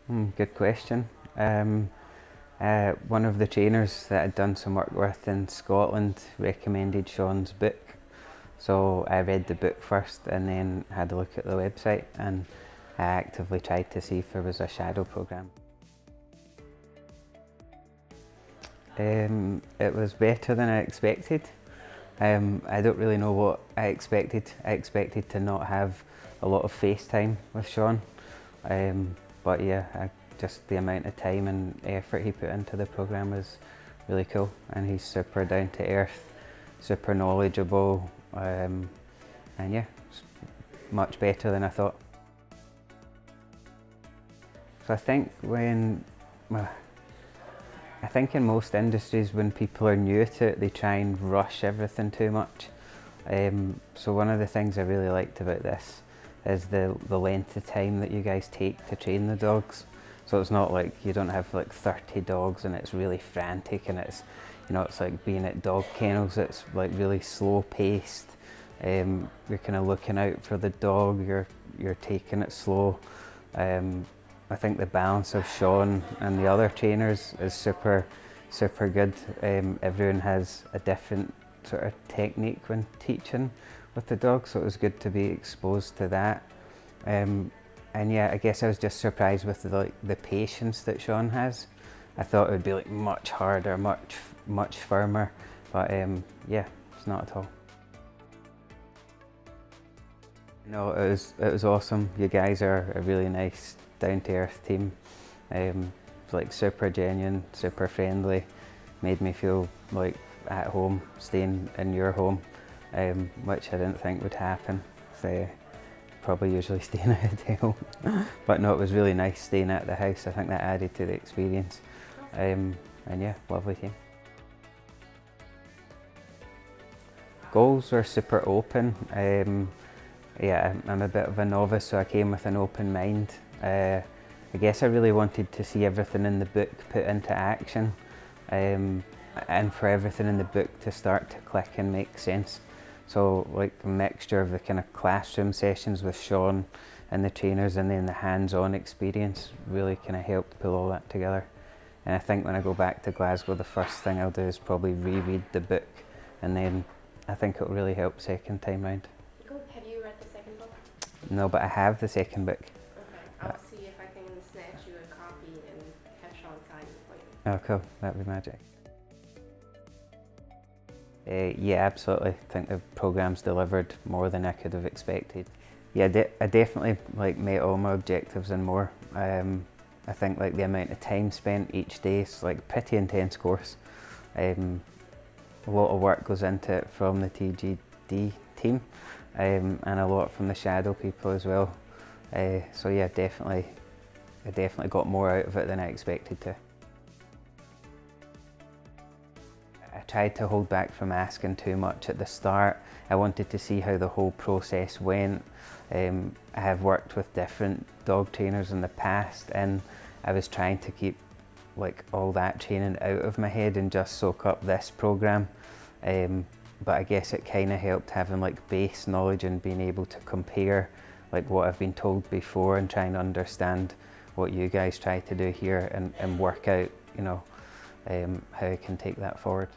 Good question. One of the trainers that I'd done some work with in Scotland recommended Sean's book. So I read the book first and then had a look at the website, and I actively tried to see if there was a shadow programme. It was better than I expected. I don't really know what I expected. I expected to not have a lot of FaceTime with Sean. But yeah, just the amount of time and effort he put into the programme was really cool, and he's super down to earth, super knowledgeable, and yeah, it's much better than I thought. So I think I think in most industries when people are new to it, they try and rush everything too much. So one of the things I really liked about this is the length of time that you guys take to train the dogs. So it's not like you don't have like 30 dogs and it's really frantic, and it's, you know, it's like being at dog kennels. It's like really slow paced. You're kind of looking out for the dog. You're taking it slow. I think the balance of Sean and the other trainers is super good. Everyone has a different sort of technique when teaching with the dog, so it was good to be exposed to that. And yeah, I guess I was just surprised with the patience that Sean has. I thought it would be like much harder, much firmer, but yeah, it's not at all. No, it was awesome. You guys are a really nice, down-to-earth team. Like super genuine, super friendly. Made me feel like at home, staying in your home, which I didn't think would happen. So probably usually stay in a hotel. But no, it was really nice staying at the house. I think that added to the experience. And yeah, lovely team. Goals were super open. Yeah, I'm a bit of a novice, so I came with an open mind. I guess I really wanted to see everything in the book put into action, and for everything in the book to start to click and make sense. So like a mixture of the kind of classroom sessions with Sean and the trainers, and then the hands-on experience really kind of helped pull all that together. And I think when I go back to Glasgow, the first thing I'll do is probably reread the book, and then I think it'll really help second time round. Cool. Have you read the second book? No, but I have the second book. Okay, I'll see if I can snatch you a copy and have Sean sign it for you. Oh cool, that'd be magic. Yeah, absolutely. I think the programme's delivered more than I could have expected. Yeah, I definitely like met all my objectives and more. I think like the amount of time spent each day is like a pretty intense course. A lot of work goes into it from the TGD team, and a lot from the shadow people as well. So yeah, I definitely got more out of it than I expected to. I tried to hold back from asking too much at the start. I wanted to see how the whole process went. I have worked with different dog trainers in the past, and I was trying to keep like all that training out of my head and just soak up this programme. But I guess it kind of helped having like base knowledge and being able to compare like what I've been told before and trying to understand what you guys try to do here, and work out, you know, how I can take that forward.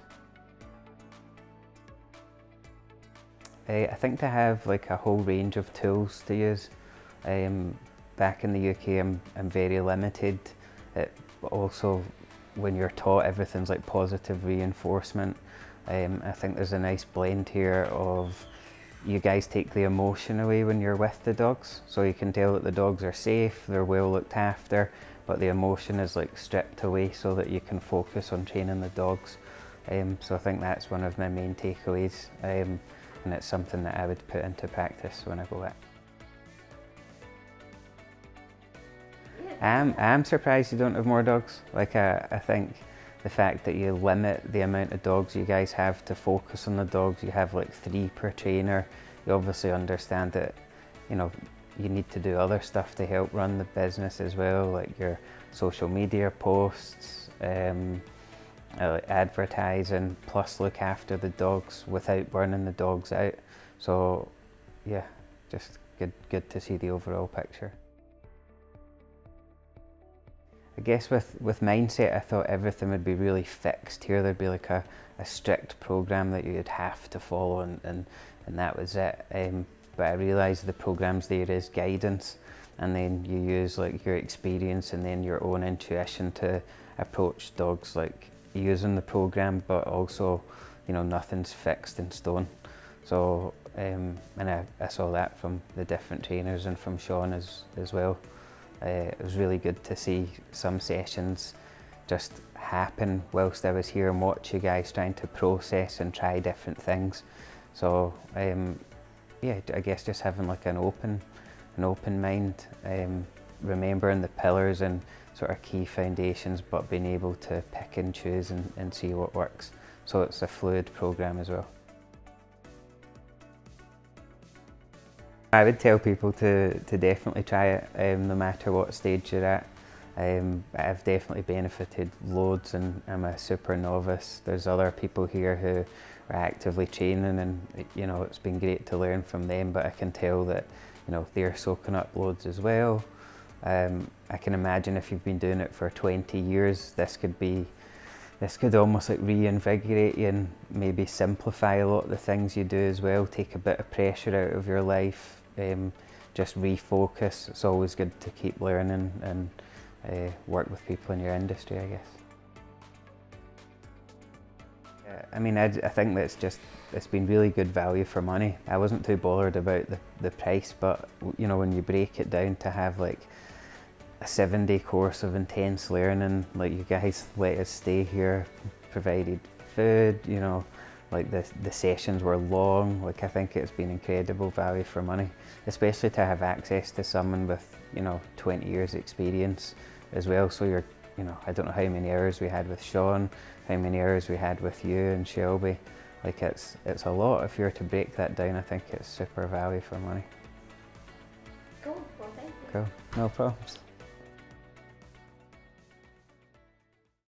I think to have like a whole range of tools to use. Back in the UK, I'm very limited. But also, when you're taught, everything's like positive reinforcement. I think there's a nice blend here of you guys take the emotion away when you're with the dogs, so you can tell that the dogs are safe, they're well looked after, but the emotion is like stripped away so that you can focus on training the dogs. So I think that's one of my main takeaways, and it's something that I would put into practice when I go back. I'm surprised you don't have more dogs. Like I think the fact that you limit the amount of dogs you guys have to focus on the dogs, you have like 3 per trainer. You obviously understand that, you know, you need to do other stuff to help run the business as well, like your social media posts, advertising, plus look after the dogs without burning the dogs out. So yeah, just good to see the overall picture. I guess with mindset, I thought everything would be really fixed here. There'd be like a strict program that you'd have to follow, and that was it. But I realised the program's there is guidance, and then you use like your experience and then your own intuition to approach dogs, like using the program, but also, you know, nothing's fixed in stone. So, and I saw that from the different trainers and from Sean as well. It was really good to see some sessions just happen whilst I was here and watch you guys trying to process and try different things. So yeah, I guess just having like an open mind, remembering the pillars and sort of key foundations, but being able to pick and choose and see what works. So it's a fluid program as well. I would tell people to definitely try it, no matter what stage you're at. I've definitely benefited loads, and I'm a super novice. There's other people here who are actively training, and you know, it's been great to learn from them, but I can tell that, you know, they're soaking up loads as well. I can imagine if you've been doing it for 20 years, this could almost like reinvigorate you and maybe simplify a lot of the things you do as well, take a bit of pressure out of your life, just refocus. It's always good to keep learning and work with people in your industry, I guess. I mean, I think that it's been really good value for money. I wasn't too bothered about the price, but you know, when you break it down to have like a 7-day course of intense learning, like you guys let us stay here, provided food, you know, like the sessions were long. Like, I think it's been incredible value for money, especially to have access to someone with, you know, 20 years experience as well. So you're, you know, I don't know how many hours we had with Sean, how many hours we had with you and Shelby. Like, it's a lot. If you were to break that down, I think it's super value for money. Cool, well thank you. Cool, no problems.